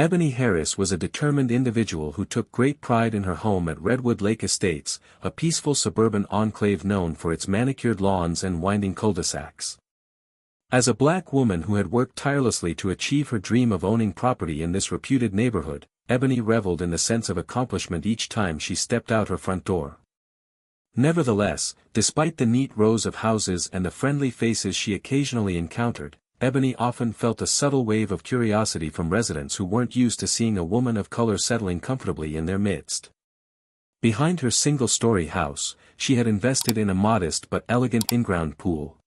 Ebony Harris was a determined individual who took great pride in her home at Redwood Lake Estates, a peaceful suburban enclave known for its manicured lawns and winding cul-de-sacs. As a black woman who had worked tirelessly to achieve her dream of owning property in this reputed neighborhood, Ebony reveled in the sense of accomplishment each time she stepped out her front door. Nevertheless, despite the neat rows of houses and the friendly faces she occasionally encountered, Ebony often felt a subtle wave of curiosity from residents who weren't used to seeing a woman of color settling comfortably in their midst. Behind her single-story house, she had invested in a modest but elegant in-ground pool.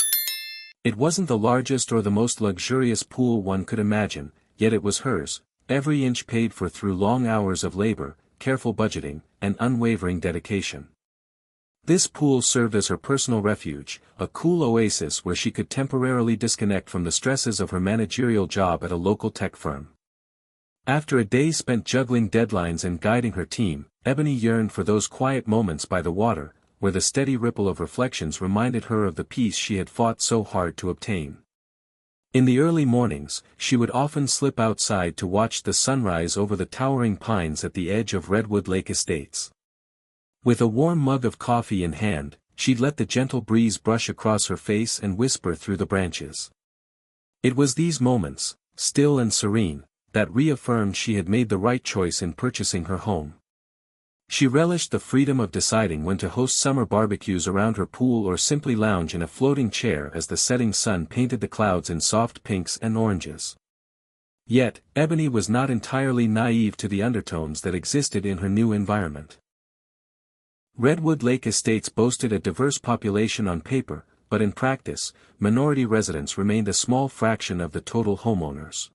It wasn't the largest or the most luxurious pool one could imagine, yet it was hers, every inch paid for through long hours of labor, careful budgeting, and unwavering dedication. This pool served as her personal refuge, a cool oasis where she could temporarily disconnect from the stresses of her managerial job at a local tech firm. After a day spent juggling deadlines and guiding her team, Ebony yearned for those quiet moments by the water, where the steady ripple of reflections reminded her of the peace she had fought so hard to obtain. In the early mornings, she would often slip outside to watch the sunrise over the towering pines at the edge of Redwood Lake Estates. With a warm mug of coffee in hand, she'd let the gentle breeze brush across her face and whisper through the branches. It was these moments, still and serene, that reaffirmed she had made the right choice in purchasing her home. She relished the freedom of deciding when to host summer barbecues around her pool or simply lounge in a floating chair as the setting sun painted the clouds in soft pinks and oranges. Yet, Ebony was not entirely naive to the undertones that existed in her new environment. Redwood Lake Estates boasted a diverse population on paper, but in practice, minority residents remained a small fraction of the total homeowners.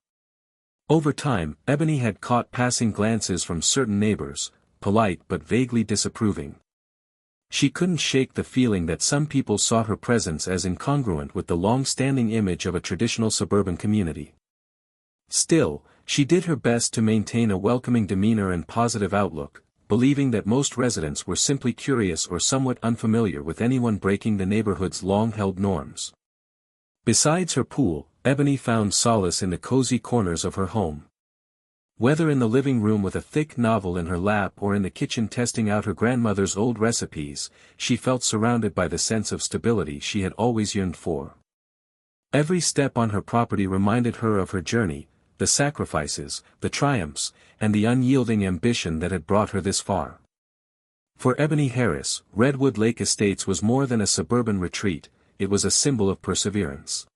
Over time, Ebony had caught passing glances from certain neighbors, polite but vaguely disapproving. She couldn't shake the feeling that some people saw her presence as incongruent with the long-standing image of a traditional suburban community. Still, she did her best to maintain a welcoming demeanor and positive outlook, believing that most residents were simply curious or somewhat unfamiliar with anyone breaking the neighborhood's long-held norms. Besides her pool, Ebony found solace in the cozy corners of her home. Whether in the living room with a thick novel in her lap or in the kitchen testing out her grandmother's old recipes, she felt surrounded by the sense of stability she had always yearned for. Every step on her property reminded her of her journey, the sacrifices, the triumphs, and the unyielding ambition that had brought her this far. For Ebony Harris, Redwood Lake Estates was more than a suburban retreat, it was a symbol of perseverance.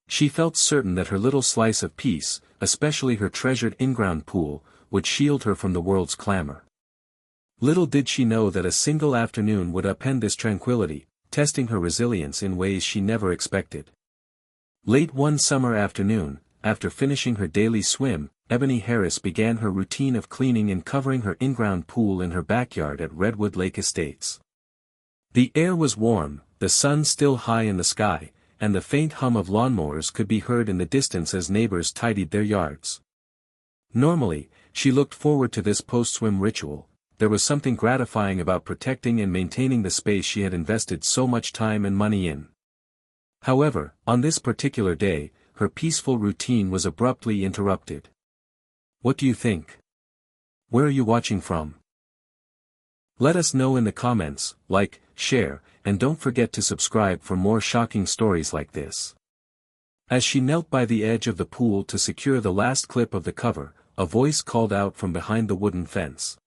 She felt certain that her little slice of peace, especially her treasured in-ground pool, would shield her from the world's clamor. Little did she know that a single afternoon would upend this tranquility, testing her resilience in ways she never expected. Late one summer afternoon, after finishing her daily swim, Ebony Harris began her routine of cleaning and covering her in-ground pool in her backyard at Redwood Lake Estates. The air was warm, the sun still high in the sky, and the faint hum of lawnmowers could be heard in the distance as neighbors tidied their yards. Normally, she looked forward to this post-swim ritual. There was something gratifying about protecting and maintaining the space she had invested so much time and money in. However, on this particular day, her peaceful routine was abruptly interrupted. What do you think? Where are you watching from? Let us know in the comments, like, share, and don't forget to subscribe for more shocking stories like this. As she knelt by the edge of the pool to secure the last clip of the cover, a voice called out from behind the wooden fence.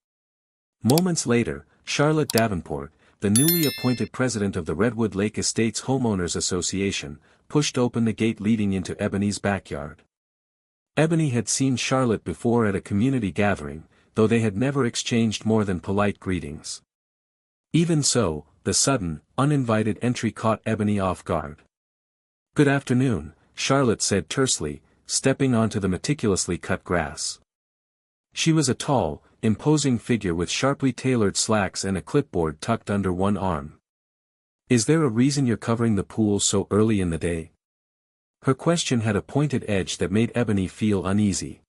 Moments later, Charlotte Davenport, the newly appointed president of the Redwood Lake Estates Homeowners Association, pushed open the gate leading into Ebony's backyard. Ebony had seen Charlotte before at a community gathering, though they had never exchanged more than polite greetings. Even so, the sudden, uninvited entry caught Ebony off guard. "Good afternoon," Charlotte said tersely, stepping onto the meticulously cut grass. She was a tall, imposing figure with sharply tailored slacks and a clipboard tucked under one arm. "Is there a reason you're covering the pool so early in the day?" Her question had a pointed edge that made Ebony feel uneasy.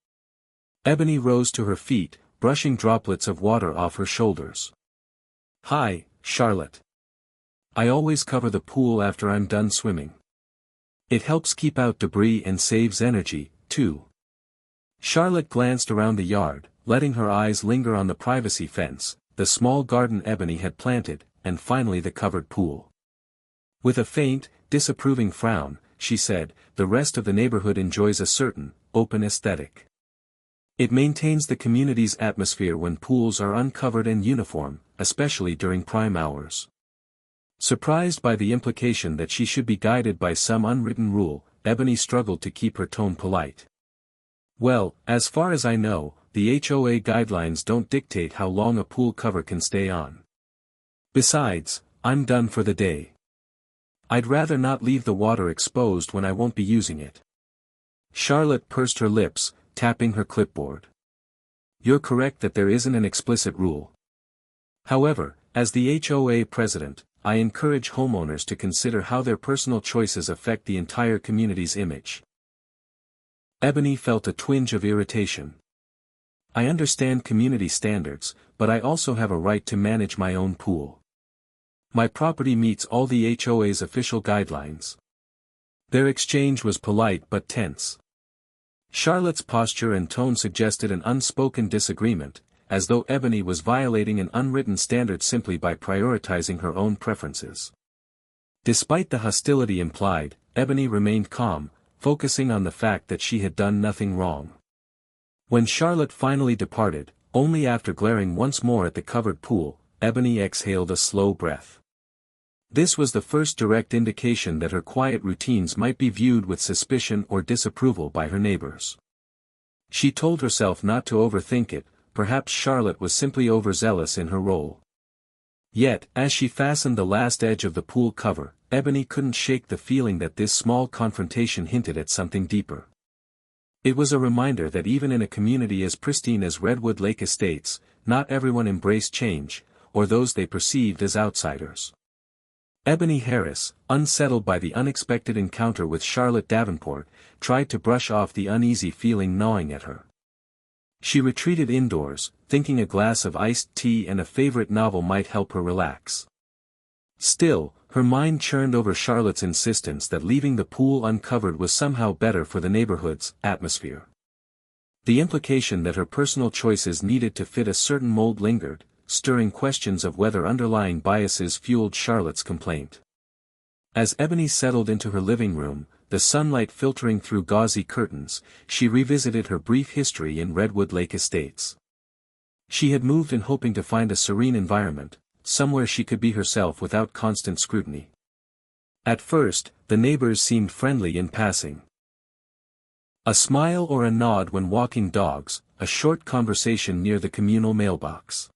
Ebony rose to her feet, brushing droplets of water off her shoulders. "Hi, Charlotte. I always cover the pool after I'm done swimming. It helps keep out debris and saves energy, too." Charlotte glanced around the yard, letting her eyes linger on the privacy fence, the small garden Ebony had planted, and finally the covered pool. With a faint, disapproving frown, she said, "The rest of the neighborhood enjoys a certain, open aesthetic. It maintains the community's atmosphere when pools are uncovered and uniform, especially during prime hours." Surprised by the implication that she should be guided by some unwritten rule, Ebony struggled to keep her tone polite. "Well, as far as I know, the HOA guidelines don't dictate how long a pool cover can stay on. Besides, I'm done for the day. I'd rather not leave the water exposed when I won't be using it." Charlotte pursed her lips, tapping her clipboard. "You're correct that there isn't an explicit rule. However, as the HOA president, I encourage homeowners to consider how their personal choices affect the entire community's image." Ebony felt a twinge of irritation. "I understand community standards, but I also have a right to manage my own pool. My property meets all the HOA's official guidelines." Their exchange was polite but tense. Charlotte's posture and tone suggested an unspoken disagreement, as though Ebony was violating an unwritten standard simply by prioritizing her own preferences. Despite the hostility implied, Ebony remained calm, focusing on the fact that she had done nothing wrong. When Charlotte finally departed, only after glaring once more at the covered pool, Ebony exhaled a slow breath. This was the first direct indication that her quiet routines might be viewed with suspicion or disapproval by her neighbors. She told herself not to overthink it, perhaps Charlotte was simply overzealous in her role. Yet, as she fastened the last edge of the pool cover, Ebony couldn't shake the feeling that this small confrontation hinted at something deeper. It was a reminder that even in a community as pristine as Redwood Lake Estates, not everyone embraced change, or those they perceived as outsiders. Ebony Harris, unsettled by the unexpected encounter with Charlotte Davenport, tried to brush off the uneasy feeling gnawing at her. She retreated indoors, thinking a glass of iced tea and a favorite novel might help her relax. Still, her mind churned over Charlotte's insistence that leaving the pool uncovered was somehow better for the neighborhood's atmosphere. The implication that her personal choices needed to fit a certain mold lingered, stirring questions of whether underlying biases fueled Charlotte's complaint. As Ebony settled into her living room, the sunlight filtering through gauzy curtains, she revisited her brief history in Redwood Lake Estates. She had moved in hoping to find a serene environment, somewhere she could be herself without constant scrutiny. At first, the neighbors seemed friendly in passing. A smile or a nod when walking dogs, a short conversation near the communal mailbox.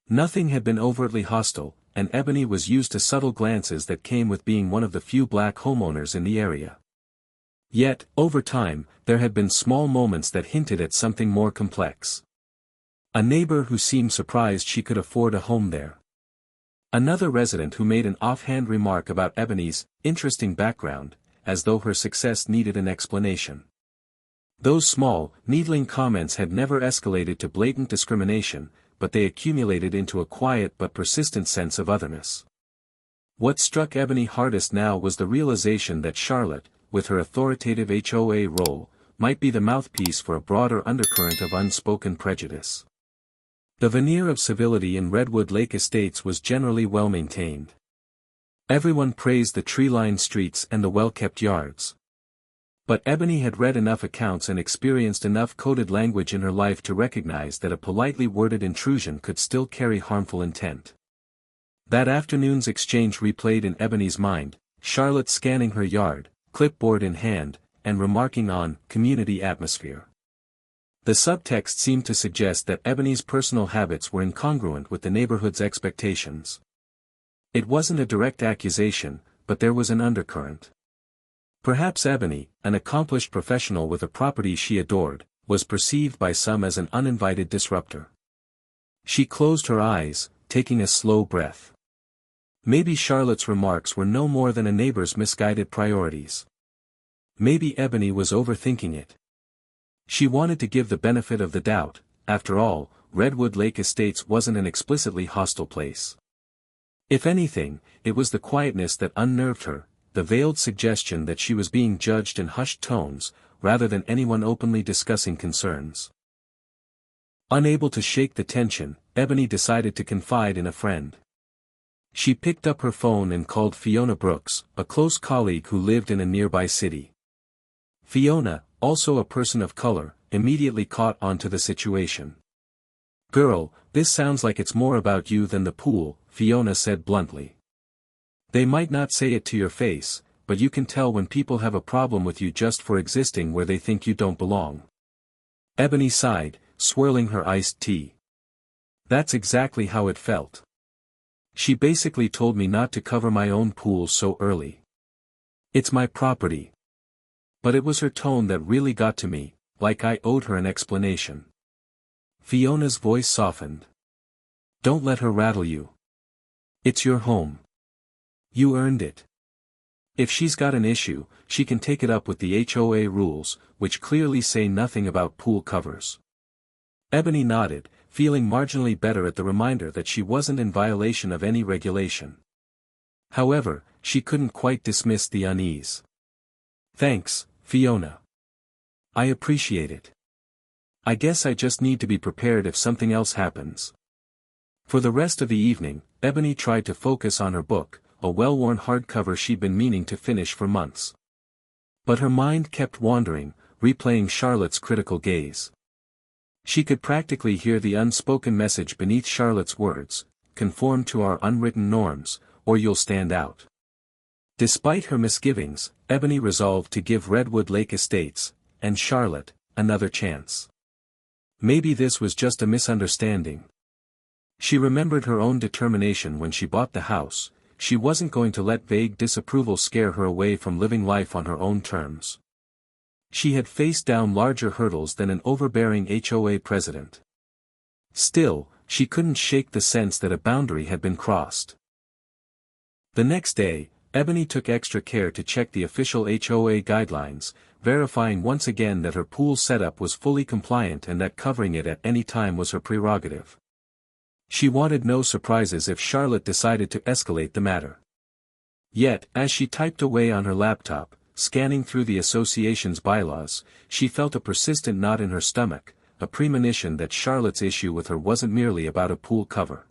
Nothing had been overtly hostile, and Ebony was used to subtle glances that came with being one of the few black homeowners in the area. Yet, over time, there had been small moments that hinted at something more complex. A neighbor who seemed surprised she could afford a home there. Another resident who made an offhand remark about Ebony's interesting background, as though her success needed an explanation. Those small, needling comments had never escalated to blatant discrimination, but they accumulated into a quiet but persistent sense of otherness. What struck Ebony hardest now was the realization that Charlotte, with her authoritative HOA role, might be the mouthpiece for a broader undercurrent of unspoken prejudice. The veneer of civility in Redwood Lake Estates was generally well maintained. Everyone praised the tree-lined streets and the well-kept yards. But Ebony had read enough accounts and experienced enough coded language in her life to recognize that a politely worded intrusion could still carry harmful intent. That afternoon's exchange replayed in Ebony's mind, Charlotte scanning her yard, clipboard in hand, and remarking on community atmosphere. The subtext seemed to suggest that Ebony's personal habits were incongruent with the neighborhood's expectations. It wasn't a direct accusation, but there was an undercurrent. Perhaps Ebony, an accomplished professional with a property she adored, was perceived by some as an uninvited disruptor. She closed her eyes, taking a slow breath. Maybe Charlotte's remarks were no more than a neighbor's misguided priorities. Maybe Ebony was overthinking it. She wanted to give the benefit of the doubt. After all, Redwood Lake Estates wasn't an explicitly hostile place. If anything, it was the quietness that unnerved her, the veiled suggestion that she was being judged in hushed tones, rather than anyone openly discussing concerns. Unable to shake the tension, Ebony decided to confide in a friend. She picked up her phone and called Fiona Brooks, a close colleague who lived in a nearby city. Fiona, also a person of color, immediately caught on to the situation. "Girl, this sounds like it's more about you than the pool," Fiona said bluntly. "They might not say it to your face, but you can tell when people have a problem with you just for existing where they think you don't belong." Ebony sighed, swirling her iced tea. "That's exactly how it felt. She basically told me not to cover my own pool so early. It's my property." But it was her tone that really got to me, like I owed her an explanation. Fiona's voice softened. "Don't let her rattle you. It's your home. You earned it. If she's got an issue, she can take it up with the HOA rules, which clearly say nothing about pool covers." Ebony nodded, feeling marginally better at the reminder that she wasn't in violation of any regulation. However, she couldn't quite dismiss the unease. "Thanks, Fiona. I appreciate it. I guess I just need to be prepared if something else happens." For the rest of the evening, Ebony tried to focus on her book, a well-worn hardcover she'd been meaning to finish for months. But her mind kept wandering, replaying Charlotte's critical gaze. She could practically hear the unspoken message beneath Charlotte's words: "Conform to our unwritten norms, or you'll stand out." Despite her misgivings, Ebony resolved to give Redwood Lake Estates, and Charlotte, another chance. Maybe this was just a misunderstanding. She remembered her own determination when she bought the house. She wasn't going to let vague disapproval scare her away from living life on her own terms. She had faced down larger hurdles than an overbearing HOA president. Still, she couldn't shake the sense that a boundary had been crossed. The next day, Ebony took extra care to check the official HOA guidelines, verifying once again that her pool setup was fully compliant and that covering it at any time was her prerogative. She wanted no surprises if Charlotte decided to escalate the matter. Yet, as she typed away on her laptop, scanning through the association's bylaws, she felt a persistent knot in her stomach, a premonition that Charlotte's issue with her wasn't merely about a pool cover.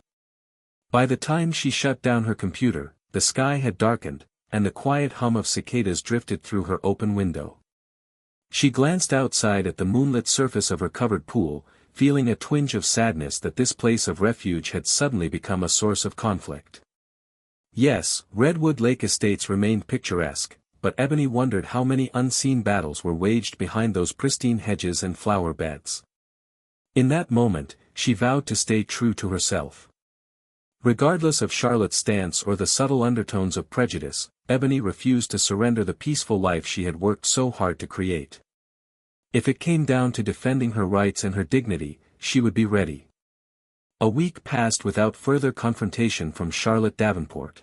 By the time she shut down her computer, the sky had darkened, and the quiet hum of cicadas drifted through her open window. She glanced outside at the moonlit surface of her covered pool, feeling a twinge of sadness that this place of refuge had suddenly become a source of conflict. Yes, Redwood Lake Estates remained picturesque, but Ebony wondered how many unseen battles were waged behind those pristine hedges and flower beds. In that moment, she vowed to stay true to herself. Regardless of Charlotte's stance or the subtle undertones of prejudice, Ebony refused to surrender the peaceful life she had worked so hard to create. If it came down to defending her rights and her dignity, she would be ready. A week passed without further confrontation from Charlotte Davenport.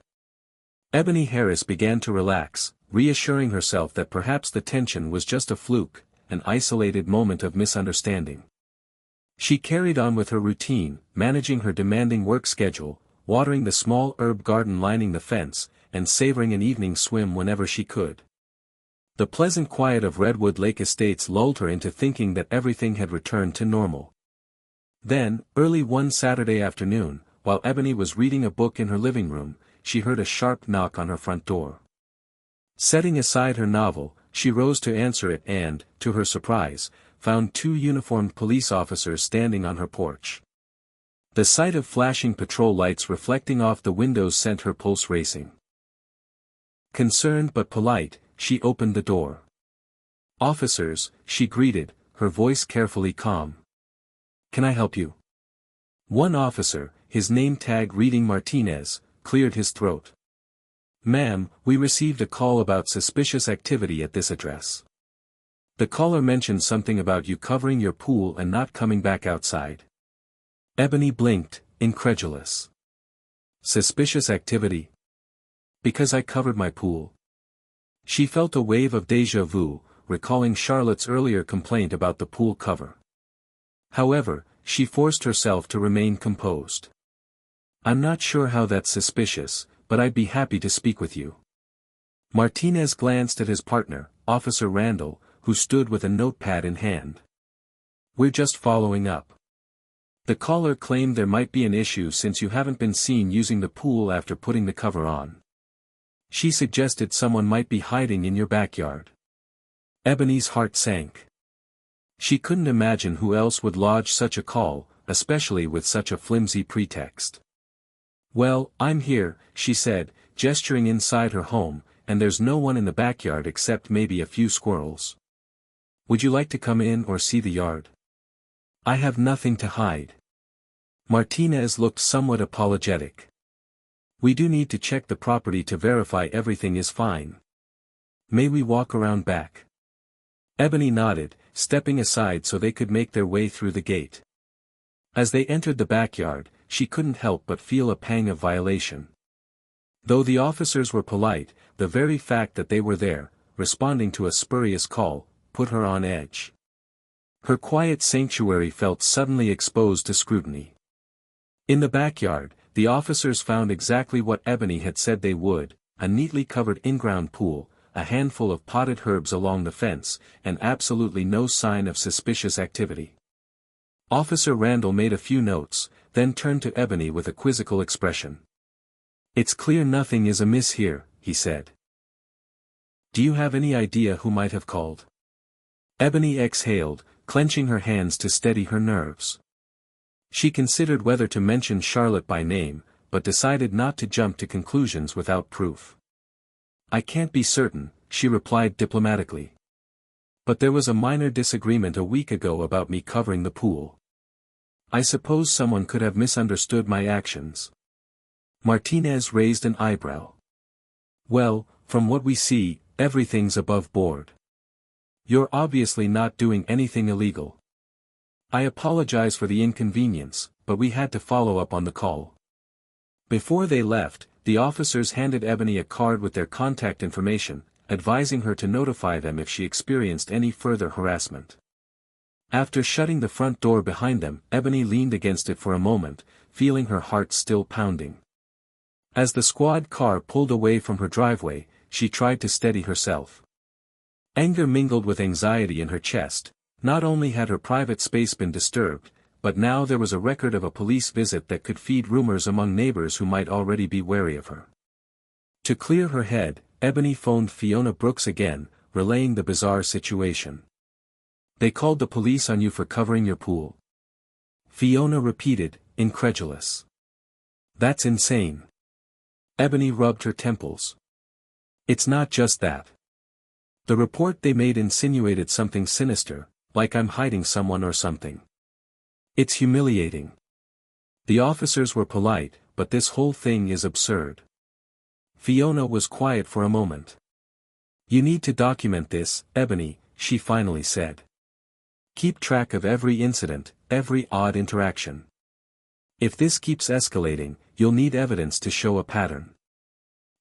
Ebony Harris began to relax, reassuring herself that perhaps the tension was just a fluke, an isolated moment of misunderstanding. She carried on with her routine, managing her demanding work schedule, watering the small herb garden lining the fence, and savoring an evening swim whenever she could. The pleasant quiet of Redwood Lake Estates lulled her into thinking that everything had returned to normal. Then, early one Saturday afternoon, while Ebony was reading a book in her living room, she heard a sharp knock on her front door. Setting aside her novel, she rose to answer it and, to her surprise, found two uniformed police officers standing on her porch. The sight of flashing patrol lights reflecting off the windows sent her pulse racing. Concerned but polite, she opened the door. "Officers," she greeted, her voice carefully calm. "Can I help you?" One officer, his name tag reading Martinez, cleared his throat. "Ma'am, we received a call about suspicious activity at this address. The caller mentioned something about you covering your pool and not coming back outside." Ebony blinked, incredulous. "Suspicious activity? Because I covered my pool?" She felt a wave of déjà vu, recalling Charlotte's earlier complaint about the pool cover. However, she forced herself to remain composed. "I'm not sure how that's suspicious, but I'd be happy to speak with you." Martinez glanced at his partner, Officer Randall, who stood with a notepad in hand. "We're just following up. The caller claimed there might be an issue since you haven't been seen using the pool after putting the cover on. She suggested someone might be hiding in your backyard." Ebony's heart sank. She couldn't imagine who else would lodge such a call, especially with such a flimsy pretext. "Well, I'm here," she said, gesturing inside her home, "and there's no one in the backyard except maybe a few squirrels. Would you like to come in or see the yard? I have nothing to hide." Martinez looked somewhat apologetic. "We do need to check the property to verify everything is fine. May we walk around back?" Ebony nodded, stepping aside so they could make their way through the gate. As they entered the backyard, she couldn't help but feel a pang of violation. Though the officers were polite, the very fact that they were there, responding to a spurious call, put her on edge. Her quiet sanctuary felt suddenly exposed to scrutiny. In the backyard, the officers found exactly what Ebony had said they would: a neatly covered in-ground pool, a handful of potted herbs along the fence, and absolutely no sign of suspicious activity. Officer Randall made a few notes, then turned to Ebony with a quizzical expression. "It's clear nothing is amiss here," he said. "Do you have any idea who might have called?" Ebony exhaled, clenching her hands to steady her nerves. She considered whether to mention Charlotte by name, but decided not to jump to conclusions without proof. "I can't be certain," she replied diplomatically. "But there was a minor disagreement a week ago about me covering the pool. I suppose someone could have misunderstood my actions." Martinez raised an eyebrow. "Well, from what we see, everything's above board. You're obviously not doing anything illegal. I apologize for the inconvenience, but we had to follow up on the call." Before they left, the officers handed Ebony a card with their contact information, advising her to notify them if she experienced any further harassment. After shutting the front door behind them, Ebony leaned against it for a moment, feeling her heart still pounding. As the squad car pulled away from her driveway, she tried to steady herself. Anger mingled with anxiety in her chest. Not only had her private space been disturbed, but now there was a record of a police visit that could feed rumors among neighbors who might already be wary of her. To clear her head, Ebony phoned Fiona Brooks again, relaying the bizarre situation. "They called the police on you for covering your pool?" Fiona repeated, incredulous. "That's insane." Ebony rubbed her temples. "It's not just that. The report they made insinuated something sinister, like I'm hiding someone or something. It's humiliating. The officers were polite, but this whole thing is absurd." Fiona was quiet for a moment. "You need to document this, Ebony," she finally said. "Keep track of every incident, every odd interaction. If this keeps escalating, you'll need evidence to show a pattern."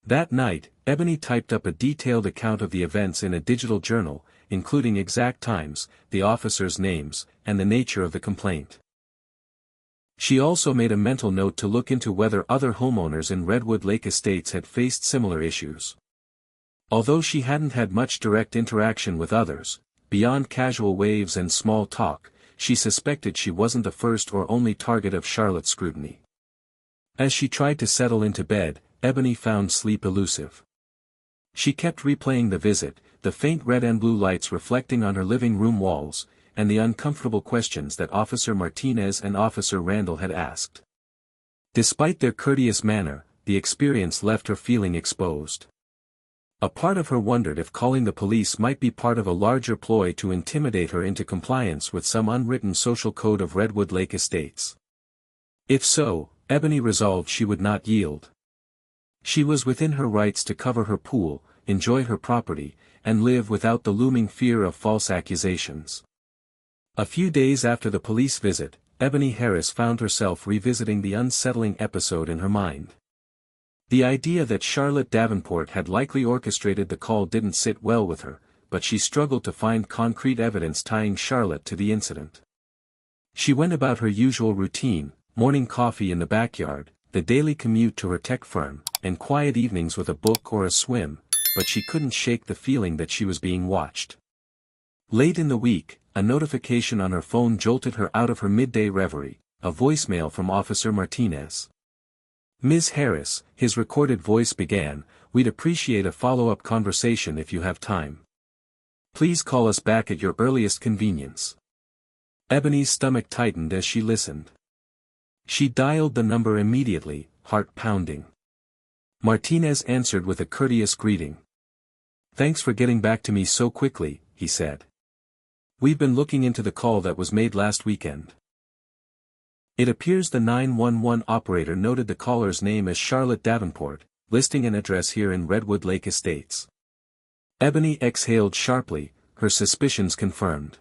That night, Ebony typed up a detailed account of the events in a digital journal, including exact times, the officers' names, and the nature of the complaint. She also made a mental note to look into whether other homeowners in Redwood Lake Estates had faced similar issues. Although she hadn't had much direct interaction with others, beyond casual waves and small talk, she suspected she wasn't the first or only target of Charlotte's scrutiny. As she tried to settle into bed, Ebony found sleep elusive. She kept replaying the visit, the faint red and blue lights reflecting on her living room walls, and the uncomfortable questions that Officer Martinez and Officer Randall had asked. Despite their courteous manner, the experience left her feeling exposed. A part of her wondered if calling the police might be part of a larger ploy to intimidate her into compliance with some unwritten social code of Redwood Lake Estates. If so, Ebony resolved she would not yield. She was within her rights to cover her pool, enjoy her property, and live without the looming fear of false accusations. A few days after the police visit, Ebony Harris found herself revisiting the unsettling episode in her mind. The idea that Charlotte Davenport had likely orchestrated the call didn't sit well with her, but she struggled to find concrete evidence tying Charlotte to the incident. She went about her usual routine, morning coffee in the backyard, the daily commute to her tech firm, and quiet evenings with a book or a swim, but she couldn't shake the feeling that she was being watched. Late in the week, a notification on her phone jolted her out of her midday reverie, a voicemail from Officer Martinez. "Ms. Harris," his recorded voice began, "we'd appreciate a follow-up conversation if you have time. Please call us back at your earliest convenience." Ebony's stomach tightened as she listened. She dialed the number immediately, heart pounding. Martinez answered with a courteous greeting. "Thanks for getting back to me so quickly," he said. "We've been looking into the call that was made last weekend." It appears the 911 operator noted the caller's name as Charlotte Davenport, listing an address here in Redwood Lake Estates. Ebony exhaled sharply, her suspicions confirmed.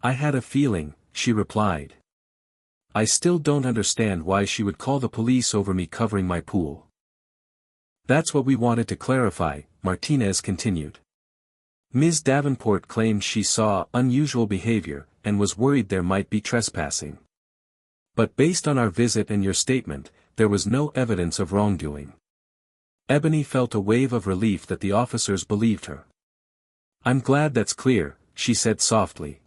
"I had a feeling," she replied. "I still don't understand why she would call the police over me covering my pool." "That's what we wanted to clarify," Martinez continued. "Ms. Davenport claimed she saw unusual behavior, and was worried there might be trespassing. But based on our visit and your statement, there was no evidence of wrongdoing." Ebony felt a wave of relief that the officers believed her. "I'm glad that's clear," she said softly.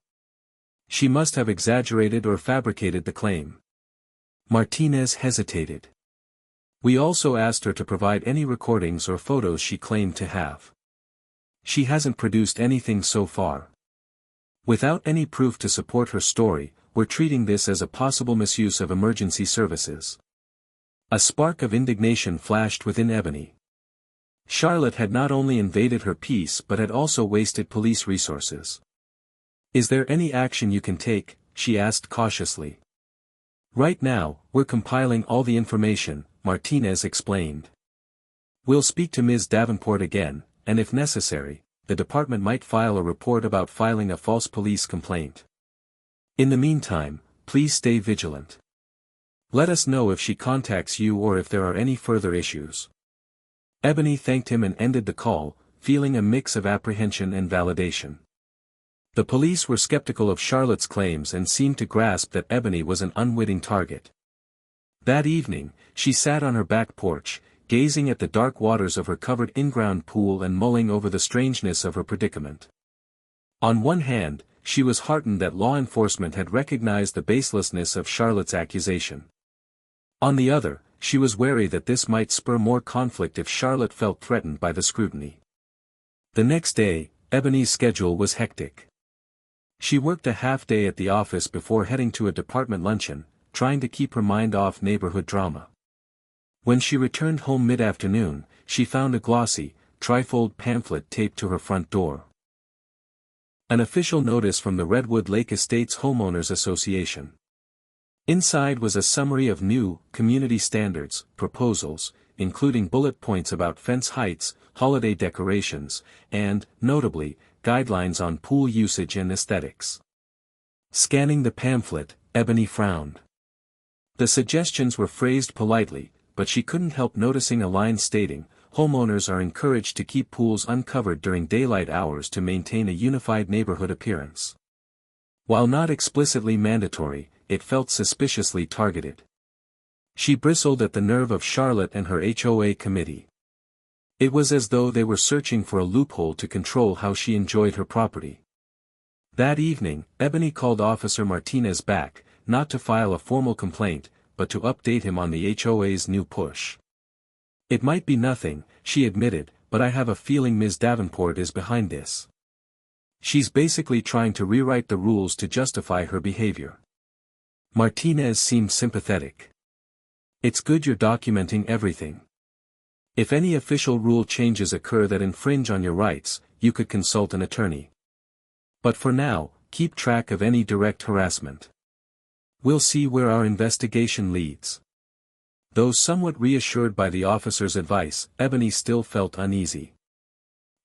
"She must have exaggerated or fabricated the claim." Martinez hesitated. "We also asked her to provide any recordings or photos she claimed to have. She hasn't produced anything so far. Without any proof to support her story, we're treating this as a possible misuse of emergency services." A spark of indignation flashed within Ebony. Charlotte had not only invaded her peace but had also wasted police resources. "Is there any action you can take?" she asked cautiously. "Right now, we're compiling all the information," Martinez explained. "We'll speak to Ms. Davenport again, and if necessary, the department might file a report about filing a false police complaint. In the meantime, please stay vigilant. Let us know if she contacts you or if there are any further issues." Ebony thanked him and ended the call, feeling a mix of apprehension and validation. The police were skeptical of Charlotte's claims and seemed to grasp that Ebony was an unwitting target. That evening, she sat on her back porch, gazing at the dark waters of her covered in-ground pool and mulling over the strangeness of her predicament. On one hand, she was heartened that law enforcement had recognized the baselessness of Charlotte's accusation. On the other, she was wary that this might spur more conflict if Charlotte felt threatened by the scrutiny. The next day, Ebony's schedule was hectic. She worked a half-day at the office before heading to a department luncheon, trying to keep her mind off neighborhood drama. When she returned home mid-afternoon, she found a glossy, trifold pamphlet taped to her front door. An official notice from the Redwood Lake Estates Homeowners Association. Inside was a summary of new, community standards, proposals, including bullet points about fence heights, holiday decorations, and, notably, guidelines on pool usage and aesthetics. Scanning the pamphlet, Ebony frowned. The suggestions were phrased politely, but she couldn't help noticing a line stating, "Homeowners are encouraged to keep pools uncovered during daylight hours to maintain a unified neighborhood appearance." While not explicitly mandatory, it felt suspiciously targeted. She bristled at the nerve of Charlotte and her HOA committee. It was as though they were searching for a loophole to control how she enjoyed her property. That evening, Ebony called Officer Martinez back, not to file a formal complaint, but to update him on the HOA's new push. "It might be nothing," she admitted, "but I have a feeling Ms. Davenport is behind this. She's basically trying to rewrite the rules to justify her behavior." Martinez seemed sympathetic. "It's good you're documenting everything. If any official rule changes occur that infringe on your rights, you could consult an attorney. But for now, keep track of any direct harassment. We'll see where our investigation leads." Though somewhat reassured by the officer's advice, Ebony still felt uneasy.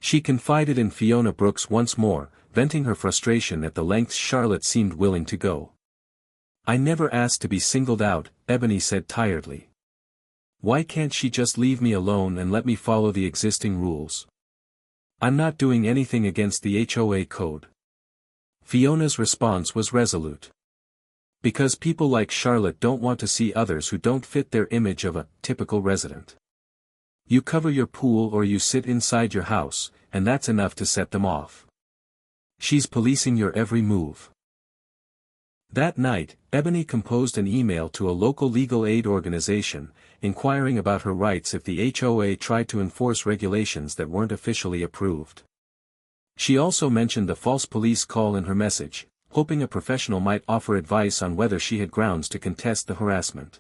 She confided in Fiona Brooks once more, venting her frustration at the lengths Charlotte seemed willing to go. "I never asked to be singled out," Ebony said tiredly. "Why can't she just leave me alone and let me follow the existing rules? I'm not doing anything against the HOA code." Fiona's response was resolute. "Because people like Charlotte don't want to see others who don't fit their image of a typical resident. You cover your pool or you sit inside your house, and that's enough to set them off." She's policing your every move. That night, Ebony composed an email to a local legal aid organization, inquiring about her rights if the HOA tried to enforce regulations that weren't officially approved. She also mentioned the false police call in her message, hoping a professional might offer advice on whether she had grounds to contest the harassment.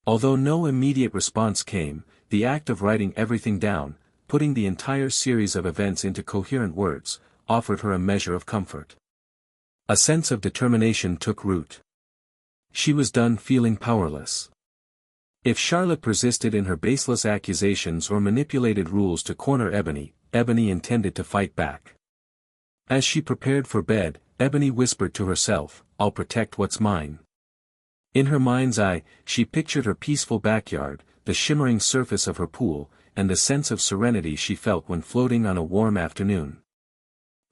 Although no immediate response came, the act of writing everything down, putting the entire series of events into coherent words, offered her a measure of comfort. A sense of determination took root. She was done feeling powerless. If Charlotte persisted in her baseless accusations or manipulated rules to corner Ebony, Ebony intended to fight back. As she prepared for bed, Ebony whispered to herself, "I'll protect what's mine." In her mind's eye, she pictured her peaceful backyard, the shimmering surface of her pool, and the sense of serenity she felt when floating on a warm afternoon.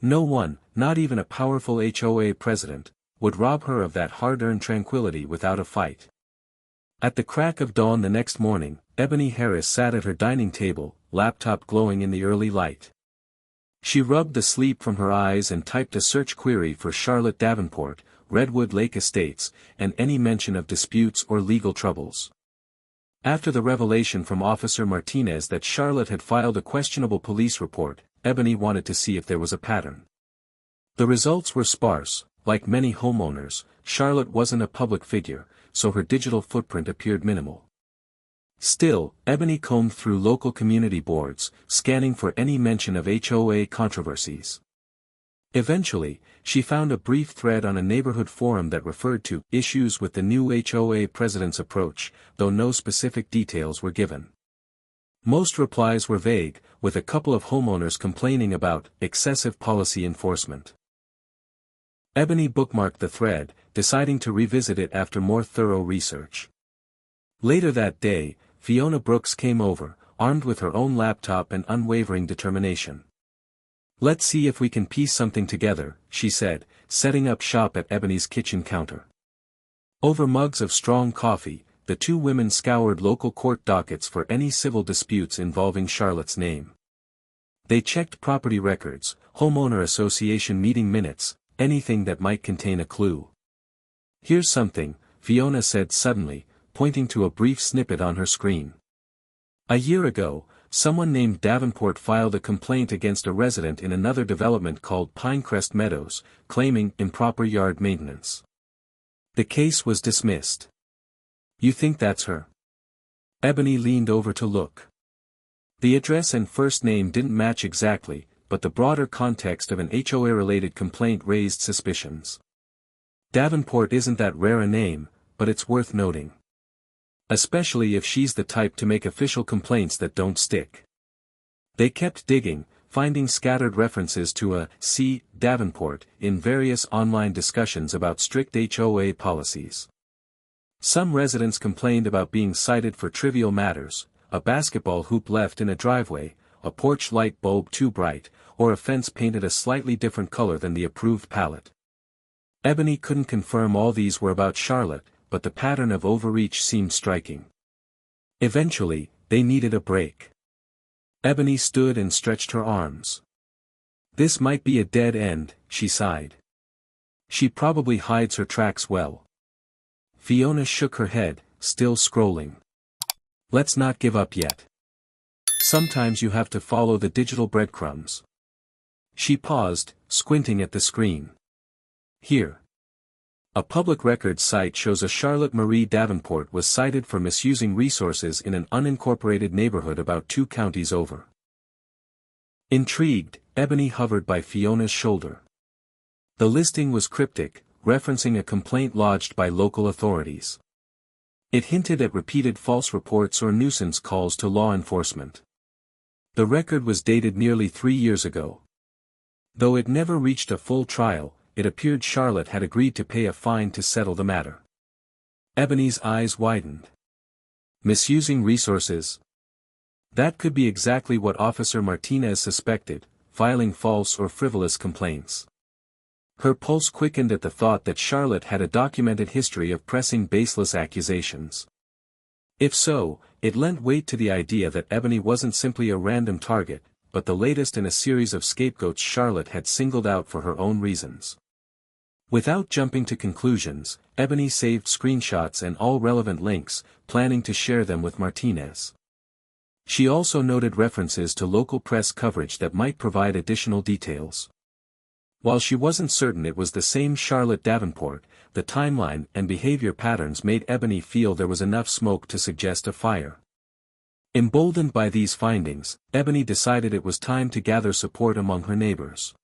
No one, not even a powerful HOA president, would rob her of that hard-earned tranquility without a fight. At the crack of dawn the next morning, Ebony Harris sat at her dining table, laptop glowing in the early light. She rubbed the sleep from her eyes and typed a search query for Charlotte Davenport, Redwood Lake Estates, and any mention of disputes or legal troubles. After the revelation from Officer Martinez that Charlotte had filed a questionable police report, Ebony wanted to see if there was a pattern. The results were sparse. Like many homeowners, Charlotte wasn't a public figure, so her digital footprint appeared minimal. Still, Ebony combed through local community boards, scanning for any mention of HOA controversies. Eventually, she found a brief thread on a neighborhood forum that referred to issues with the new HOA president's approach, though no specific details were given. Most replies were vague, with a couple of homeowners complaining about excessive policy enforcement. Ebony bookmarked the thread, deciding to revisit it after more thorough research. Later that day, Fiona Brooks came over, armed with her own laptop and unwavering determination. "Let's see if we can piece something together," she said, setting up shop at Ebony's kitchen counter. Over mugs of strong coffee, the two women scoured local court dockets for any civil disputes involving Charlotte's name. They checked property records, homeowner association meeting minutes, anything that might contain a clue. "Here's something," Fiona said suddenly, pointing to a brief snippet on her screen. A year ago, someone named Davenport filed a complaint against a resident in another development called Pinecrest Meadows, claiming improper yard maintenance. The case was dismissed. "You think that's her?" Ebony leaned over to look. The address and first name didn't match exactly, but the broader context of an HOA-related complaint raised suspicions. Davenport isn't that rare a name, but it's worth noting. Especially if she's the type to make official complaints that don't stick. They kept digging, finding scattered references to a C. Davenport in various online discussions about strict HOA policies. Some residents complained about being cited for trivial matters, a basketball hoop left in a driveway, a porch light bulb too bright, or a fence painted a slightly different color than the approved palette. Ebony couldn't confirm all these were about Charlotte, but the pattern of overreach seemed striking. Eventually, they needed a break. Ebony stood and stretched her arms. "This might be a dead end," she sighed. "She probably hides her tracks well." Fiona shook her head, still scrolling. "Let's not give up yet. Sometimes you have to follow the digital breadcrumbs." She paused, squinting at the screen. "Here. A public records site shows a Charlotte Marie Davenport was cited for misusing resources in an unincorporated neighborhood about 2 counties over." Intrigued, Ebony hovered by Fiona's shoulder. The listing was cryptic, referencing a complaint lodged by local authorities. It hinted at repeated false reports or nuisance calls to law enforcement. The record was dated nearly 3 years ago. Though it never reached a full trial, it appeared Charlotte had agreed to pay a fine to settle the matter. Ebony's eyes widened. Misusing resources? That could be exactly what Officer Martinez suspected, filing false or frivolous complaints. Her pulse quickened at the thought that Charlotte had a documented history of pressing baseless accusations. If so, it lent weight to the idea that Ebony wasn't simply a random target, but the latest in a series of scapegoats Charlotte had singled out for her own reasons. Without jumping to conclusions, Ebony saved screenshots and all relevant links, planning to share them with Martinez. She also noted references to local press coverage that might provide additional details. While she wasn't certain it was the same Charlotte Davenport, the timeline and behavior patterns made Ebony feel there was enough smoke to suggest a fire. Emboldened by these findings, Ebony decided it was time to gather support among her neighbors.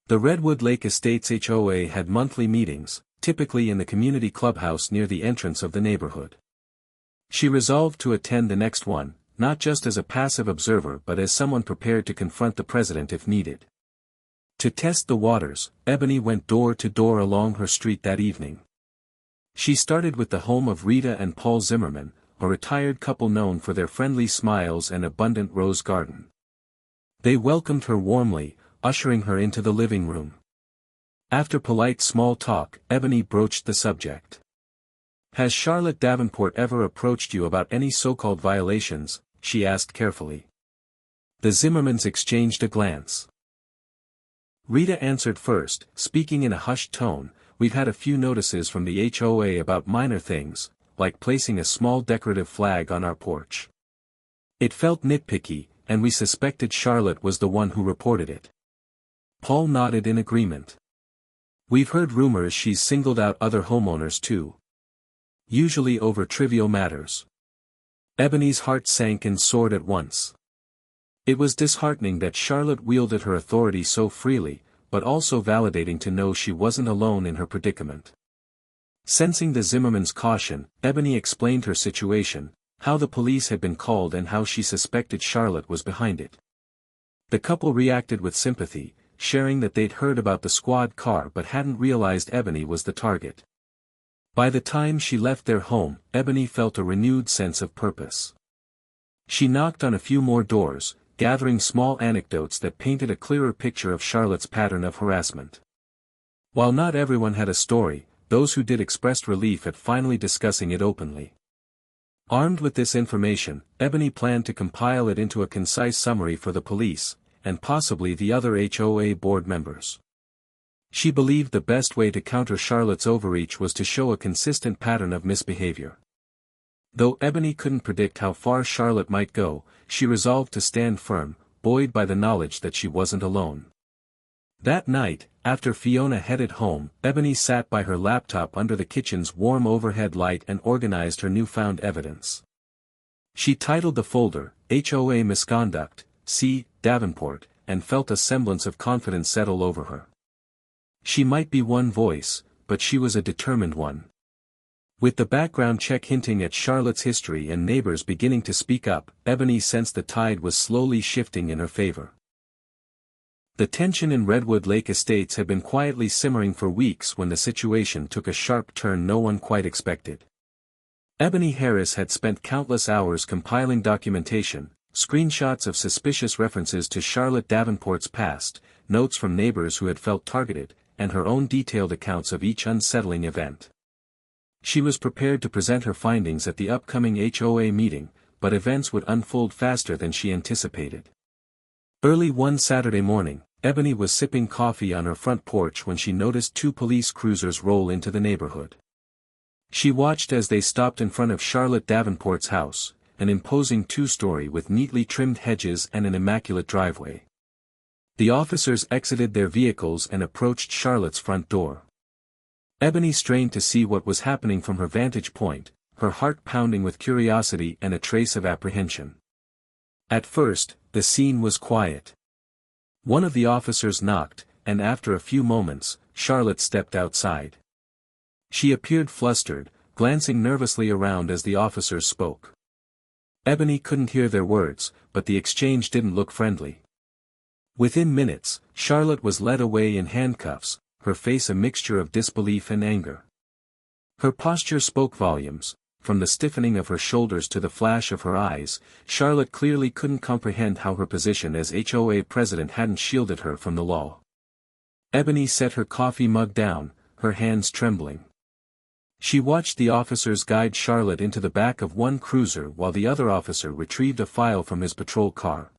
The Redwood Lake Estates HOA had monthly meetings, typically in the community clubhouse near the entrance of the neighborhood. She resolved to attend the next one, not just as a passive observer but as someone prepared to confront the president if needed. To test the waters, Ebony went door to door along her street that evening. She started with the home of Rita and Paul Zimmerman, a retired couple known for their friendly smiles and abundant rose garden. They welcomed her warmly, ushering her into the living room. After polite small talk, Ebony broached the subject. "Has Charlotte Davenport ever approached you about any so-called violations?" she asked carefully. The Zimmermans exchanged a glance. Rita answered first, speaking in a hushed tone. "We've had a few notices from the HOA about minor things, like placing a small decorative flag on our porch. It felt nitpicky, and we suspected Charlotte was the one who reported it." Paul nodded in agreement. "We've heard rumors she's singled out other homeowners too. Usually over trivial matters." Ebony's heart sank and soared at once. It was disheartening that Charlotte wielded her authority so freely, but also validating to know she wasn't alone in her predicament. Sensing the Zimmermans' caution, Ebony explained her situation, how the police had been called and how she suspected Charlotte was behind it. The couple reacted with sympathy, sharing that they'd heard about the squad car but hadn't realized Ebony was the target. By the time she left their home, Ebony felt a renewed sense of purpose. She knocked on a few more doors, gathering small anecdotes that painted a clearer picture of Charlotte's pattern of harassment. While not everyone had a story, those who did expressed relief at finally discussing it openly. Armed with this information, Ebony planned to compile it into a concise summary for the police, and possibly the other HOA board members. She believed the best way to counter Charlotte's overreach was to show a consistent pattern of misbehavior. Though Ebony couldn't predict how far Charlotte might go, she resolved to stand firm, buoyed by the knowledge that she wasn't alone. That night, after Fiona headed home, Ebony sat by her laptop under the kitchen's warm overhead light and organized her newfound evidence. She titled the folder, HOA Misconduct, C. Davenport, and felt a semblance of confidence settle over her. She might be one voice, but she was a determined one. With the background check hinting at Charlotte's history and neighbors beginning to speak up, Ebony sensed the tide was slowly shifting in her favor. The tension in Redwood Lake Estates had been quietly simmering for weeks when the situation took a sharp turn no one quite expected. Ebony Harris had spent countless hours compiling documentation, screenshots of suspicious references to Charlotte Davenport's past, notes from neighbors who had felt targeted, and her own detailed accounts of each unsettling event. She was prepared to present her findings at the upcoming HOA meeting, but events would unfold faster than she anticipated. Early one Saturday morning, Ebony was sipping coffee on her front porch when she noticed two police cruisers roll into the neighborhood. She watched as they stopped in front of Charlotte Davenport's house, an imposing two-story with neatly trimmed hedges and an immaculate driveway. The officers exited their vehicles and approached Charlotte's front door. Ebony strained to see what was happening from her vantage point, her heart pounding with curiosity and a trace of apprehension. At first, the scene was quiet. One of the officers knocked, and after a few moments, Charlotte stepped outside. She appeared flustered, glancing nervously around as the officers spoke. Ebony couldn't hear their words, but the exchange didn't look friendly. Within minutes, Charlotte was led away in handcuffs, her face a mixture of disbelief and anger. Her posture spoke volumes. From the stiffening of her shoulders to the flash of her eyes, Charlotte clearly couldn't comprehend how her position as HOA president hadn't shielded her from the law. Ebony set her coffee mug down, her hands trembling. She watched the officers guide Charlotte into the back of one cruiser while the other officer retrieved a file from his patrol car.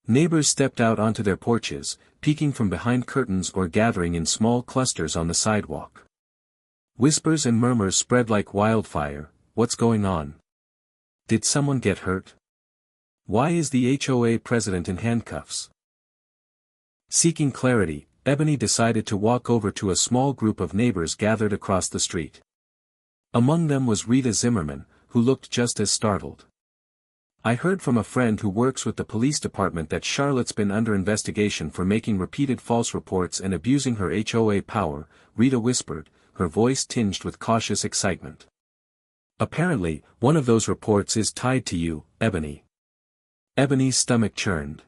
Neighbors stepped out onto their porches, peeking from behind curtains or gathering in small clusters on the sidewalk. Whispers and murmurs spread like wildfire. What's going on? Did someone get hurt? Why is the HOA president in handcuffs? Seeking clarity, Ebony decided to walk over to a small group of neighbors gathered across the street. Among them was Rita Zimmerman, who looked just as startled. I heard from a friend who works with the police department that Charlotte's been under investigation for making repeated false reports and abusing her HOA power, Rita whispered, her voice tinged with cautious excitement. Apparently, one of those reports is tied to you, Ebony. Ebony's stomach churned.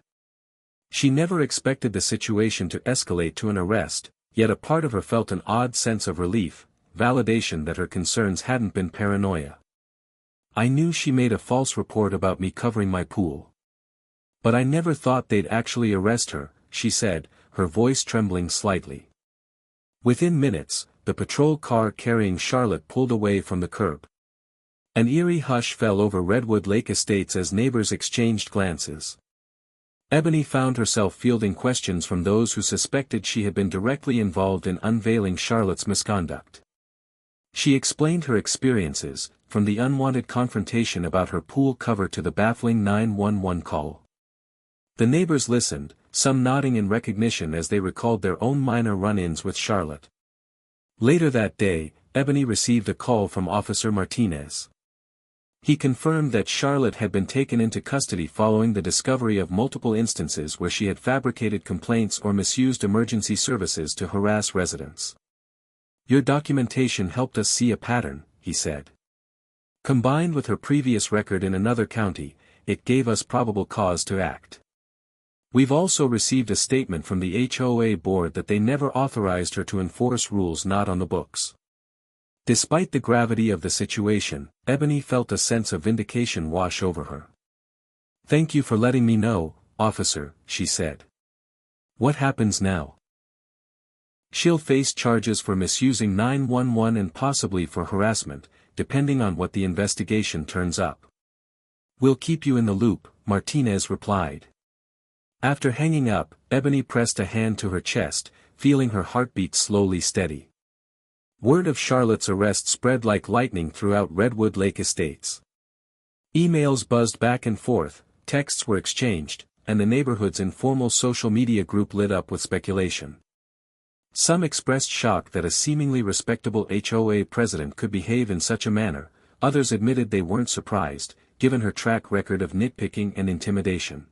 She never expected the situation to escalate to an arrest, yet a part of her felt an odd sense of relief, validation that her concerns hadn't been paranoia. I knew she made a false report about me covering my pool. But I never thought they'd actually arrest her, she said, her voice trembling slightly. Within minutes, the patrol car carrying Charlotte pulled away from the curb. An eerie hush fell over Redwood Lake Estates as neighbors exchanged glances. Ebony found herself fielding questions from those who suspected she had been directly involved in unveiling Charlotte's misconduct. She explained her experiences, from the unwanted confrontation about her pool cover to the baffling 911 call. The neighbors listened, some nodding in recognition as they recalled their own minor run-ins with Charlotte. Later that day, Ebony received a call from Officer Martinez. He confirmed that Charlotte had been taken into custody following the discovery of multiple instances where she had fabricated complaints or misused emergency services to harass residents. Your documentation helped us see a pattern, he said. Combined with her previous record in another county, it gave us probable cause to act. We've also received a statement from the HOA board that they never authorized her to enforce rules not on the books. Despite the gravity of the situation, Ebony felt a sense of vindication wash over her. Thank you for letting me know, officer, she said. What happens now? She'll face charges for misusing 911 and possibly for harassment, depending on what the investigation turns up. We'll keep you in the loop, Martinez replied. After hanging up, Ebony pressed a hand to her chest, feeling her heartbeat slowly steady. Word of Charlotte's arrest spread like lightning throughout Redwood Lake Estates. Emails buzzed back and forth, texts were exchanged, and the neighborhood's informal social media group lit up with speculation. Some expressed shock that a seemingly respectable HOA president could behave in such a manner, others admitted they weren't surprised, given her track record of nitpicking and intimidation.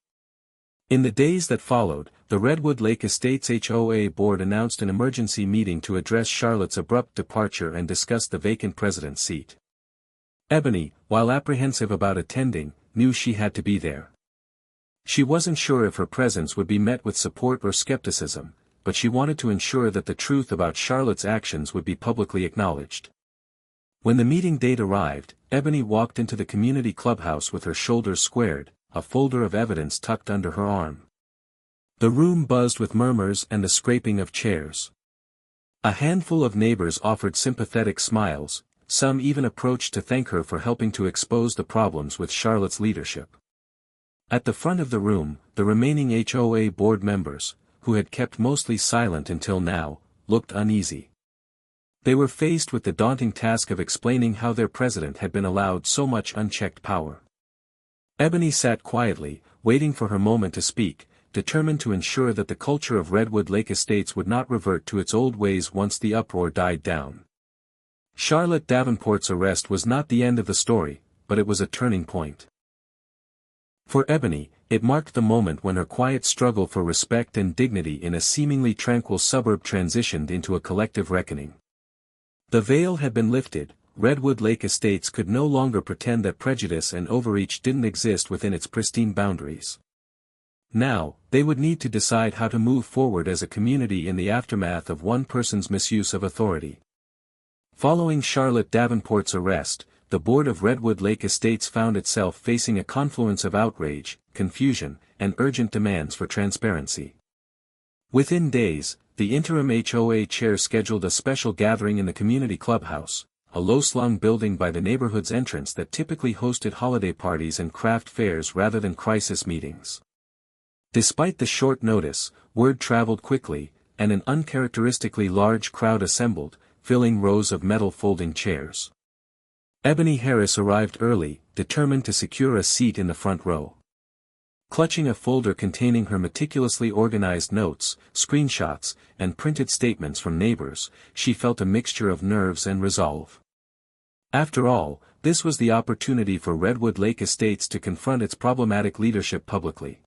In the days that followed, the Redwood Lake Estates HOA board announced an emergency meeting to address Charlotte's abrupt departure and discuss the vacant president's seat. Ebony, while apprehensive about attending, knew she had to be there. She wasn't sure if her presence would be met with support or skepticism, but she wanted to ensure that the truth about Charlotte's actions would be publicly acknowledged. When the meeting date arrived, Ebony walked into the community clubhouse with her shoulders squared, a folder of evidence tucked under her arm. The room buzzed with murmurs and the scraping of chairs. A handful of neighbors offered sympathetic smiles, some even approached to thank her for helping to expose the problems with Charlotte's leadership. At the front of the room, the remaining HOA board members, who had kept mostly silent until now, looked uneasy. They were faced with the daunting task of explaining how their president had been allowed so much unchecked power. Ebony sat quietly, waiting for her moment to speak, determined to ensure that the culture of Redwood Lake Estates would not revert to its old ways once the uproar died down. Charlotte Davenport's arrest was not the end of the story, but it was a turning point. For Ebony, it marked the moment when her quiet struggle for respect and dignity in a seemingly tranquil suburb transitioned into a collective reckoning. The veil had been lifted, Redwood Lake Estates could no longer pretend that prejudice and overreach didn't exist within its pristine boundaries. Now, they would need to decide how to move forward as a community in the aftermath of one person's misuse of authority. Following Charlotte Davenport's arrest, the board of Redwood Lake Estates found itself facing a confluence of outrage, confusion, and urgent demands for transparency. Within days, the interim HOA chair scheduled a special gathering in the community clubhouse, a low-slung building by the neighborhood's entrance that typically hosted holiday parties and craft fairs rather than crisis meetings. Despite the short notice, word traveled quickly, and an uncharacteristically large crowd assembled, filling rows of metal folding chairs. Ebony Harris arrived early, determined to secure a seat in the front row. Clutching a folder containing her meticulously organized notes, screenshots, and printed statements from neighbors, she felt a mixture of nerves and resolve. After all, this was the opportunity for Redwood Lake Estates to confront its problematic leadership publicly.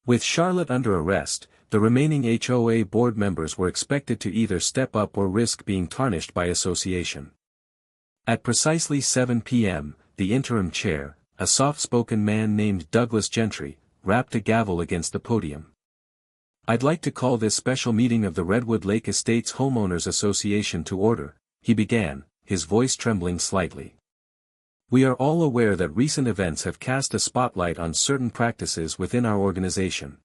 With Charlotte under arrest, the remaining HOA board members were expected to either step up or risk being tarnished by association. At precisely 7 p.m., the interim chair, a soft-spoken man named Douglas Gentry, rapped a gavel against the podium. "I'd like to call this special meeting of the Redwood Lake Estates Homeowners Association to order," he began, his voice trembling slightly. "We are all aware that recent events have cast a spotlight on certain practices within our organization.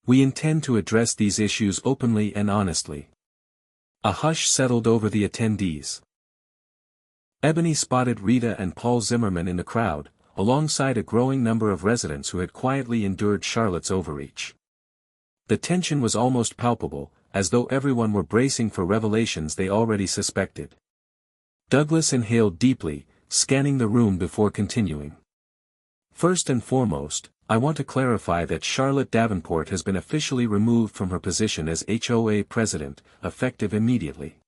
We intend to address these issues openly and honestly." A hush settled over the attendees. Ebony spotted Rita and Paul Zimmerman in the crowd, alongside a growing number of residents who had quietly endured Charlotte's overreach. The tension was almost palpable, as though everyone were bracing for revelations they already suspected. Douglas inhaled deeply, scanning the room before continuing. "First and foremost, I want to clarify that Charlotte Davenport has been officially removed from her position as HOA president, effective immediately.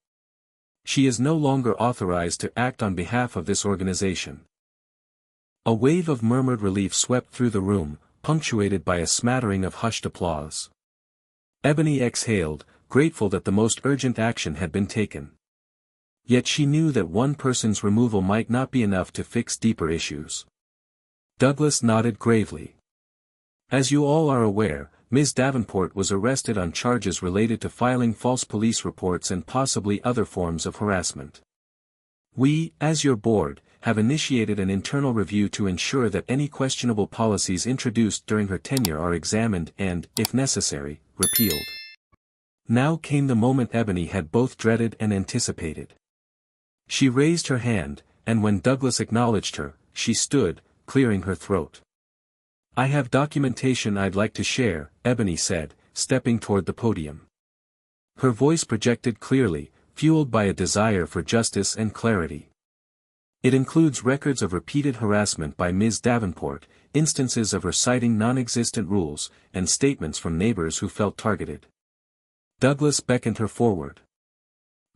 She is no longer authorized to act on behalf of this organization." A wave of murmured relief swept through the room, punctuated by a smattering of hushed applause. Ebony exhaled, grateful that the most urgent action had been taken. Yet she knew that one person's removal might not be enough to fix deeper issues. Douglas nodded gravely. "As you all are aware, Ms. Davenport was arrested on charges related to filing false police reports and possibly other forms of harassment. We, as your board, have initiated an internal review to ensure that any questionable policies introduced during her tenure are examined and, if necessary, repealed." Now came the moment Ebony had both dreaded and anticipated. She raised her hand, and when Douglas acknowledged her, she stood, clearing her throat. "I have documentation I'd like to share," Ebony said, stepping toward the podium. Her voice projected clearly, fueled by a desire for justice and clarity. "It includes records of repeated harassment by Ms. Davenport, instances of her citing non-existent rules, and statements from neighbors who felt targeted." Douglas beckoned her forward.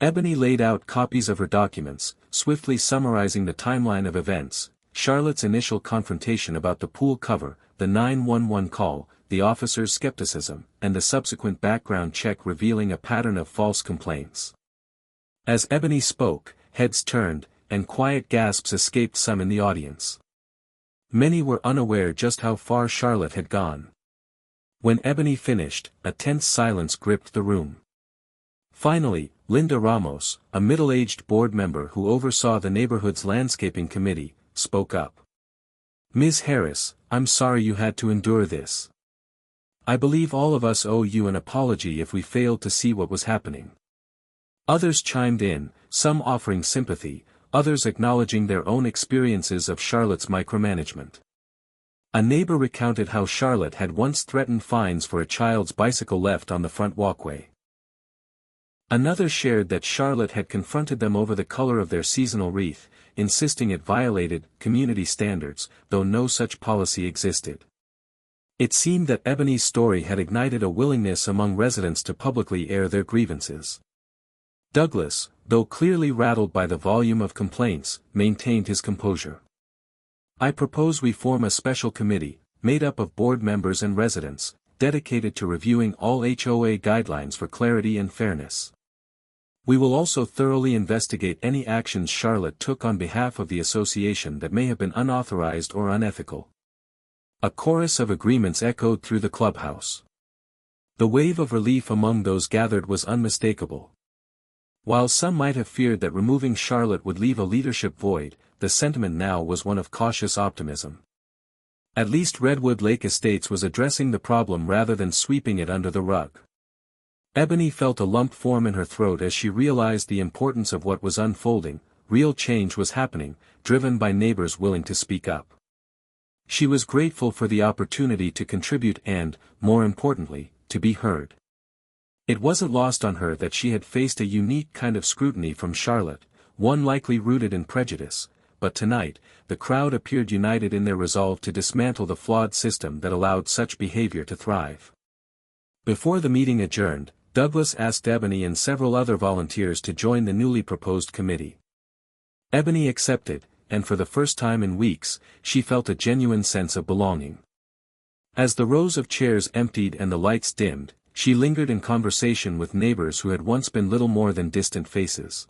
Ebony laid out copies of her documents, swiftly summarizing the timeline of events: Charlotte's initial confrontation about the pool cover, the 911 call, the officer's skepticism, and the subsequent background check revealing a pattern of false complaints. As Ebony spoke, heads turned, and quiet gasps escaped some in the audience. Many were unaware just how far Charlotte had gone. When Ebony finished, a tense silence gripped the room. Finally, Linda Ramos, a middle-aged board member who oversaw the neighborhood's landscaping committee, spoke up. "Ms. Harris, I'm sorry you had to endure this. I believe all of us owe you an apology if we failed to see what was happening." Others chimed in, some offering sympathy, others acknowledging their own experiences of Charlotte's micromanagement. A neighbor recounted how Charlotte had once threatened fines for a child's bicycle left on the front walkway. Another shared that Charlotte had confronted them over the color of their seasonal wreath, insisting it violated community standards, though no such policy existed. It seemed that Ebony's story had ignited a willingness among residents to publicly air their grievances. Douglas, though clearly rattled by the volume of complaints, maintained his composure. "I propose we form a special committee, made up of board members and residents, dedicated to reviewing all HOA guidelines for clarity and fairness. We will also thoroughly investigate any actions Charlotte took on behalf of the association that may have been unauthorized or unethical." A chorus of agreements echoed through the clubhouse. The wave of relief among those gathered was unmistakable. While some might have feared that removing Charlotte would leave a leadership void, the sentiment now was one of cautious optimism. At least Redwood Lake Estates was addressing the problem rather than sweeping it under the rug. Ebony felt a lump form in her throat as she realized the importance of what was unfolding. Real change was happening, driven by neighbors willing to speak up. She was grateful for the opportunity to contribute and, more importantly, to be heard. It wasn't lost on her that she had faced a unique kind of scrutiny from Charlotte, one likely rooted in prejudice, but tonight, the crowd appeared united in their resolve to dismantle the flawed system that allowed such behavior to thrive. Before the meeting adjourned, Douglas asked Ebony and several other volunteers to join the newly proposed committee. Ebony accepted, and for the first time in weeks, she felt a genuine sense of belonging. As the rows of chairs emptied and the lights dimmed, she lingered in conversation with neighbors who had once been little more than distant faces.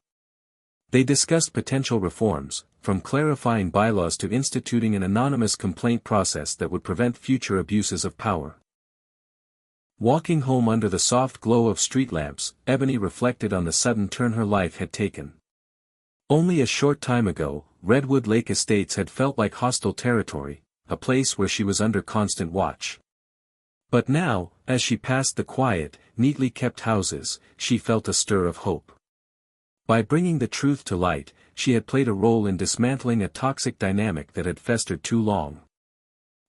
They discussed potential reforms, from clarifying bylaws to instituting an anonymous complaint process that would prevent future abuses of power. Walking home under the soft glow of street lamps, Ebony reflected on the sudden turn her life had taken. Only a short time ago, Redwood Lake Estates had felt like hostile territory, a place where she was under constant watch. But now, as she passed the quiet, neatly kept houses, she felt a stir of hope. By bringing the truth to light, she had played a role in dismantling a toxic dynamic that had festered too long.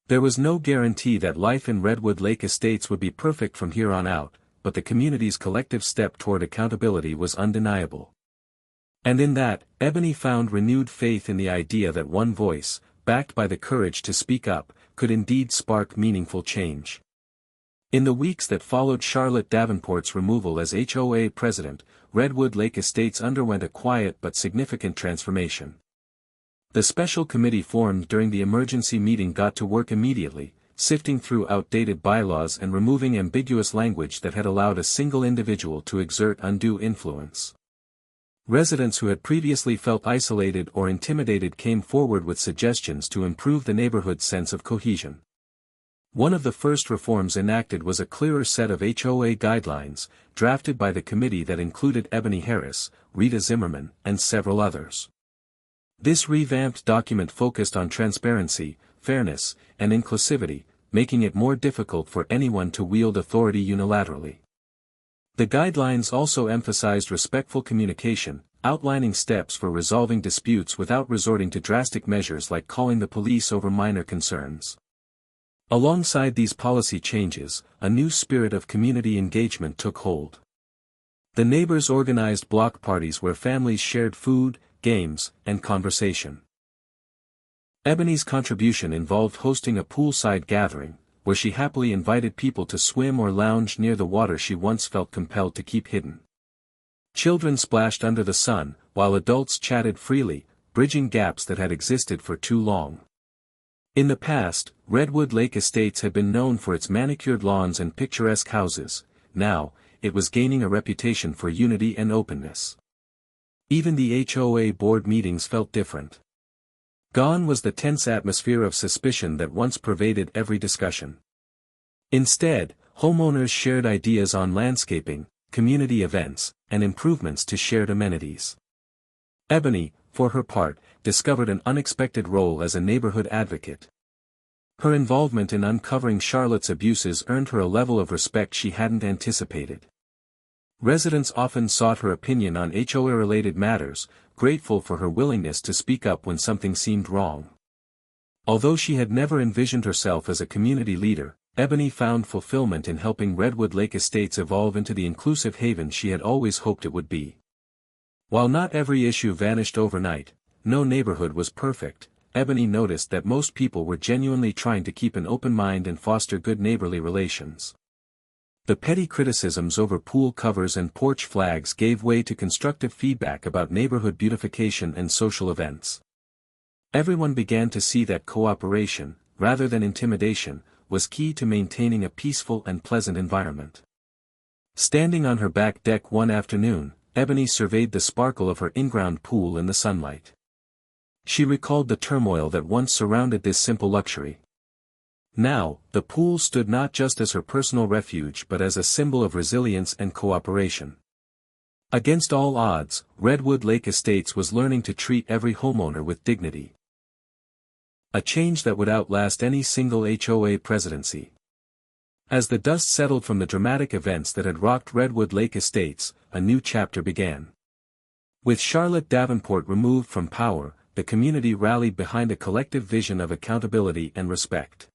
There was no guarantee that life in Redwood Lake Estates would be perfect from here on out, but the community's collective step toward accountability was undeniable. And in that, Ebony found renewed faith in the idea that one voice, backed by the courage to speak up, could indeed spark meaningful change. In the weeks that followed Charlotte Davenport's removal as HOA president, Redwood Lake Estates underwent a quiet but significant transformation. The special committee formed during the emergency meeting got to work immediately, sifting through outdated bylaws and removing ambiguous language that had allowed a single individual to exert undue influence. Residents who had previously felt isolated or intimidated came forward with suggestions to improve the neighborhood's sense of cohesion. One of the first reforms enacted was a clearer set of HOA guidelines, drafted by the committee that included Ebony Harris, Rita Zimmerman, and several others. This revamped document focused on transparency, fairness, and inclusivity, making it more difficult for anyone to wield authority unilaterally. The guidelines also emphasized respectful communication, outlining steps for resolving disputes without resorting to drastic measures like calling the police over minor concerns. Alongside these policy changes, a new spirit of community engagement took hold. The neighbors organized block parties where families shared food, games, and conversation. Ebony's contribution involved hosting a poolside gathering, where she happily invited people to swim or lounge near the water she once felt compelled to keep hidden. Children splashed under the sun, while adults chatted freely, bridging gaps that had existed for too long. In the past, Redwood Lake Estates had been known for its manicured lawns and picturesque houses. Now, it was gaining a reputation for unity and openness. Even the HOA board meetings felt different. Gone was the tense atmosphere of suspicion that once pervaded every discussion. Instead, homeowners shared ideas on landscaping, community events, and improvements to shared amenities. Ebony, for her part, discovered an unexpected role as a neighborhood advocate. Her involvement in uncovering Charlotte's abuses earned her a level of respect she hadn't anticipated. Residents often sought her opinion on HOA-related matters, grateful for her willingness to speak up when something seemed wrong. Although she had never envisioned herself as a community leader, Ebony found fulfillment in helping Redwood Lake Estates evolve into the inclusive haven she had always hoped it would be. While not every issue vanished overnight, no neighborhood was perfect, Ebony noticed that most people were genuinely trying to keep an open mind and foster good neighborly relations. The petty criticisms over pool covers and porch flags gave way to constructive feedback about neighborhood beautification and social events. Everyone began to see that cooperation, rather than intimidation, was key to maintaining a peaceful and pleasant environment. Standing on her back deck one afternoon, Ebony surveyed the sparkle of her in-ground pool in the sunlight. She recalled the turmoil that once surrounded this simple luxury. Now, the pool stood not just as her personal refuge but as a symbol of resilience and cooperation. Against all odds, Redwood Lake Estates was learning to treat every homeowner with dignity. A change that would outlast any single HOA presidency. As the dust settled from the dramatic events that had rocked Redwood Lake Estates, a new chapter began. With Charlotte Davenport removed from power, the community rallied behind a collective vision of accountability and respect.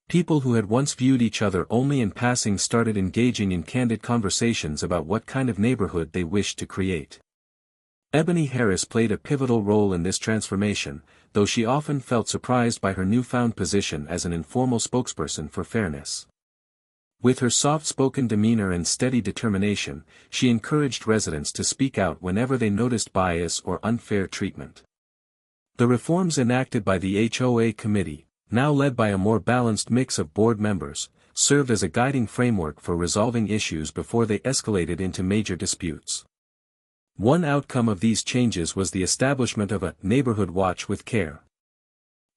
People who had once viewed each other only in passing started engaging in candid conversations about what kind of neighborhood they wished to create. Ebony Harris played a pivotal role in this transformation, though she often felt surprised by her newfound position as an informal spokesperson for fairness. With her soft-spoken demeanor and steady determination, she encouraged residents to speak out whenever they noticed bias or unfair treatment. The reforms enacted by the HOA committee, now led by a more balanced mix of board members, served as a guiding framework for resolving issues before they escalated into major disputes. One outcome of these changes was the establishment of a neighborhood watch with care.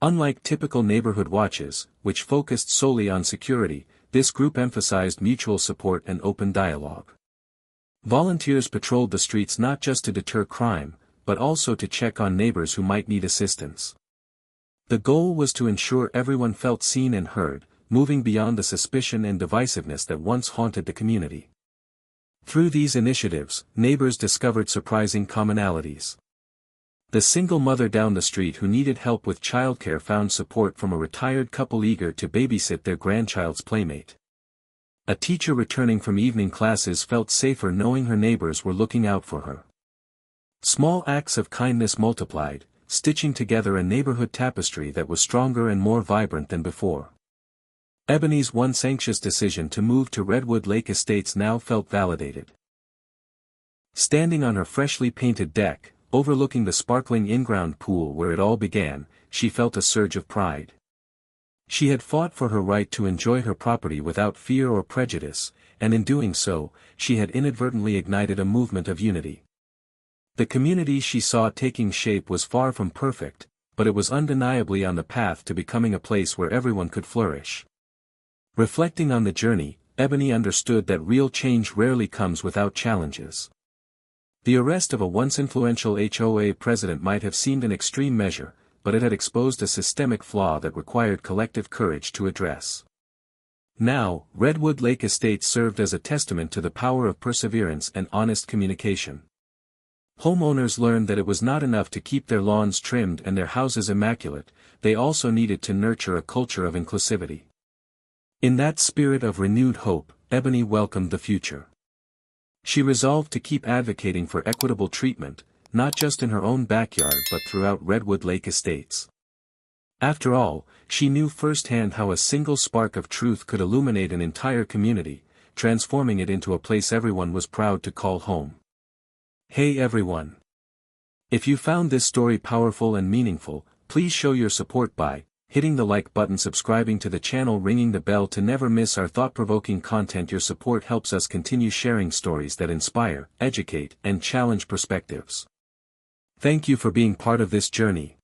Unlike typical neighborhood watches, which focused solely on security, this group emphasized mutual support and open dialogue. Volunteers patrolled the streets not just to deter crime, but also to check on neighbors who might need assistance. The goal was to ensure everyone felt seen and heard, moving beyond the suspicion and divisiveness that once haunted the community. Through these initiatives, neighbors discovered surprising commonalities. The single mother down the street who needed help with childcare found support from a retired couple eager to babysit their grandchild's playmate. A teacher returning from evening classes felt safer knowing her neighbors were looking out for her. Small acts of kindness multiplied, stitching together a neighborhood tapestry that was stronger and more vibrant than before. Ebony's once anxious decision to move to Redwood Lake Estates now felt validated. Standing on her freshly painted deck, overlooking the sparkling in-ground pool where it all began, she felt a surge of pride. She had fought for her right to enjoy her property without fear or prejudice, and in doing so, she had inadvertently ignited a movement of unity. The community she saw taking shape was far from perfect, but it was undeniably on the path to becoming a place where everyone could flourish. Reflecting on the journey, Ebony understood that real change rarely comes without challenges. The arrest of a once influential HOA president might have seemed an extreme measure, but it had exposed a systemic flaw that required collective courage to address. Now, Redwood Lake Estates served as a testament to the power of perseverance and honest communication. Homeowners learned that it was not enough to keep their lawns trimmed and their houses immaculate, they also needed to nurture a culture of inclusivity. In that spirit of renewed hope, Ebony welcomed the future. She resolved to keep advocating for equitable treatment, not just in her own backyard but throughout Redwood Lake Estates. After all, she knew firsthand how a single spark of truth could illuminate an entire community, transforming it into a place everyone was proud to call home. Hey everyone! If you found this story powerful and meaningful, please show your support by hitting the like button, subscribing to the channel, ringing the bell to never miss our thought-provoking content. Your support helps us continue sharing stories that inspire, educate, and challenge perspectives. Thank you for being part of this journey.